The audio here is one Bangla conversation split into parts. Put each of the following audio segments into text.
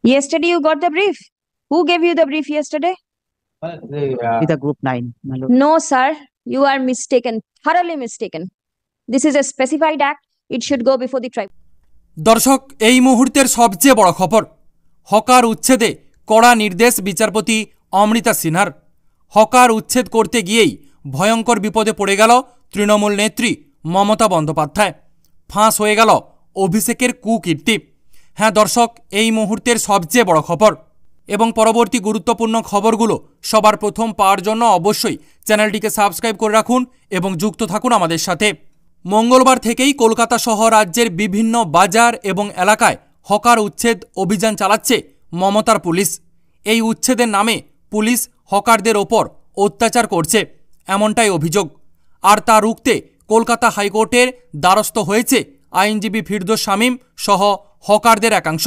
Yesterday you got the brief. Who gave you the brief yesterday? With the group 9, my lord. No, sir. You are mistaken. Thoroughly mistaken. This is a specified act. It should go before the tribe. দর্শক, এই মুহূর্তের সবচেয়ে বড় খবর, হকার উচ্ছেদে কড়া নির্দেশ বিচারপতি অমৃতা সিনহার। হকার উচ্ছেদ করতে গিয়েই ভয়ঙ্কর বিপদে পড়ে গেল তৃণমূল নেত্রী মমতা বন্দ্যোপাধ্যায়। ফাঁস হয়ে গেল অভিষেকের কুকীর্তি। হ্যাঁ দর্শক, এই মুহূর্তের সবচেয়ে বড় খবর এবং পরবর্তী গুরুত্বপূর্ণ খবরগুলো সবার প্রথম পাওয়ার জন্য অবশ্যই চ্যানেলটিকে সাবস্ক্রাইব করে রাখুন এবং যুক্ত থাকুন আমাদের সাথে। মঙ্গলবার থেকেই কলকাতা সহ রাজ্যের বিভিন্ন বাজার এবং এলাকায় হকার উচ্ছেদ অভিযান চালাচ্ছে মমতার পুলিশ। এই উচ্ছেদের নামে পুলিশ হকারদের ওপর অত্যাচার করছে, এমনটাই অভিযোগ। আর তা রুখতে কলকাতা হাইকোর্টের দ্বারস্থ হয়েছে আইনজীবী ফিরদৌস শামীম সহ হকারদের একাংশ।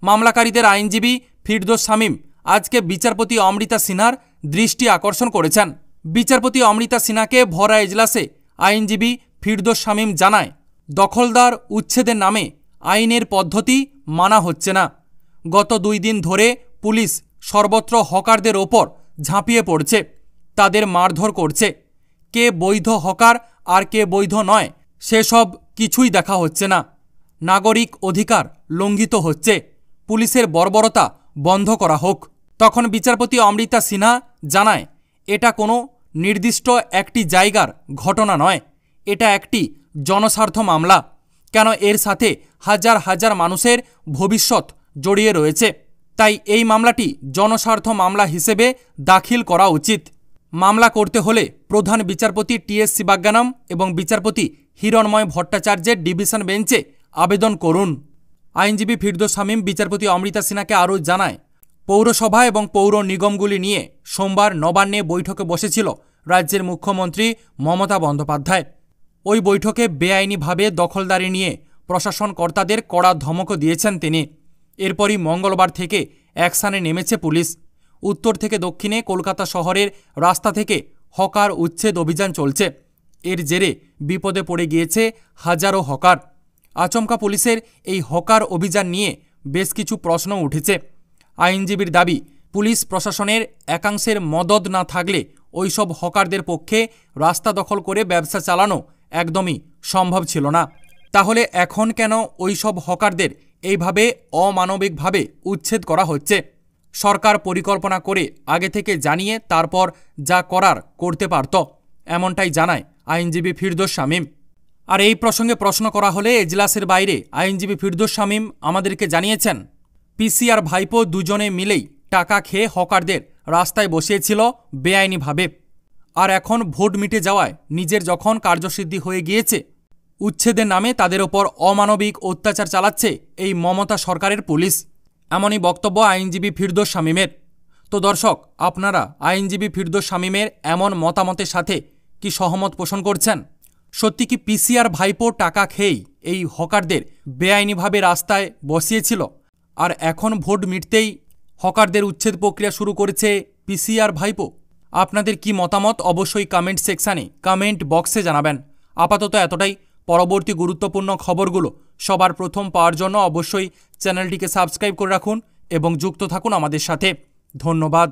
মামলাকারীদের আইনজীবী ফিরদৌস শামীম আজকে বিচারপতি অমৃতা সিনহার দৃষ্টি আকর্ষণ করেছেন। বিচারপতি অমৃতা সিনহাকে ভরা এজলাসে আইনজীবী ফিরদৌস শামীম জানায়, দখলদার উচ্ছেদের নামে আইনের পদ্ধতি মানা হচ্ছে না। গত 2 দিন ধরে পুলিশ সর্বত্র হকারদের ওপর ঝাঁপিয়ে পড়ছে, তাদের মারধর করছে। কে বৈধ হকার আর কে বৈধ নয় সেসব কিছুই দেখা হচ্ছে না। নাগরিক অধিকার লঙ্ঘিত হচ্ছে, পুলিশের বর্বরতা বন্ধ করা হোক। তখন বিচারপতি অমৃতা সিনহা জানায়, এটা কোনো নির্দিষ্ট একটি জায়গার ঘটনা নয়, এটা একটি জনস্বার্থ মামলা। কেন এর সাথে হাজার হাজার মানুষের ভবিষ্যৎ জড়িয়ে রয়েছে, তাই এই মামলাটি জনস্বার্থ মামলা হিসেবে দাখিল করা উচিত। মামলা করতে হলে প্রধান বিচারপতি টি.এস. শিবাজ্ঞানম এবং বিচারপতি হিরণময় ভট্টাচার্যের ডিভিশন বেঞ্চে আবেদন করুন। আইনজীবী ফিরদৌস শামীম বিচারপতি অমৃতা সিনহাকে আরও জানায়, পৌরসভা এবং পৌর নিগমগুলি নিয়ে সোমবার নবান্নে বৈঠকে বসেছিল রাজ্যের মুখ্যমন্ত্রী মমতা বন্দ্যোপাধ্যায়। ওই বৈঠকে বেআইনিভাবে দখলদারি নিয়ে প্রশাসন কর্তাদের কড়া ধমকও দিয়েছেন তিনি। এরপরই মঙ্গলবার থেকে অ্যাকশানে নেমেছে পুলিশ। উত্তর থেকে দক্ষিণে কলকাতা শহরের রাস্তা থেকে হকার উচ্ছেদ অভিযান চলছে। এর জেরে বিপদে পড়ে গিয়েছে হাজারো হকার। আচমকা পুলিশের এই হকার অভিযান নিয়ে বেশ কিছু প্রশ্ন উঠেছে। আইনজীবীর দাবি, পুলিশ প্রশাসনের একাংশের মদদ না থাকলে ওইসব হকারদের পক্ষে রাস্তা দখল করে ব্যবসা চালানো একদমই সম্ভব ছিল না। তাহলে এখন কেন ওইসব হকারদের এইভাবে অমানবিকভাবে উচ্ছেদ করা হচ্ছে? সরকার পরিকল্পনা করে আগে থেকে জানিয়ে তারপর যা করার করতে পারত, এমনটাই জানায় আইনজীবী ফিরদৌস শামীম। আর এই প্রসঙ্গে প্রশ্ন করা হলে এজলাসের বাইরে আইনজীবী ফিরদৌস শামীম আমাদেরকে জানিয়েছেন, পিসি আর ভাইপো দুজনে মিলেই টাকা খেয়ে হকারদের রাস্তায় বসিয়েছিল বেআইনিভাবে। আর এখন ভোট মিটে যাওয়ায় নিজের যখন কার্যসিদ্ধি হয়ে গিয়েছে, উচ্ছেদের নামে তাদের ওপর অমানবিক অত্যাচার চালাচ্ছে এই মমতা সরকারের পুলিশ। এমনই বক্তব্য আইনজীবী ফিরদৌস শামীমের। তো দর্শক, আপনারা আইনজীবী ফিরদৌস শামীমের এমন মতামতের সাথে কি সহমত পোষণ করছেন? সত্যি কি পিসি আর ভাইপো টাকা খেয়েই এই হকারদের বেআইনিভাবে রাস্তায় বসিয়েছিল, আর এখন ভোট মিটতেই হকারদের উচ্ছেদ প্রক্রিয়া শুরু করেছে পিসি আর ভাইপো? আপনাদের কি মতামত অবশ্যই কমেন্ট সেকশানে কমেন্ট বক্সে জানাবেন। আপাতত এতটাই। পরবর্তী গুরুত্বপূর্ণ খবরগুলো সবার প্রথম পাওয়ার জন্য অবশ্যই চ্যানেলটিকে সাবস্ক্রাইব করে রাখুন এবং যুক্ত থাকুন আমাদের সাথে। ধন্যবাদ।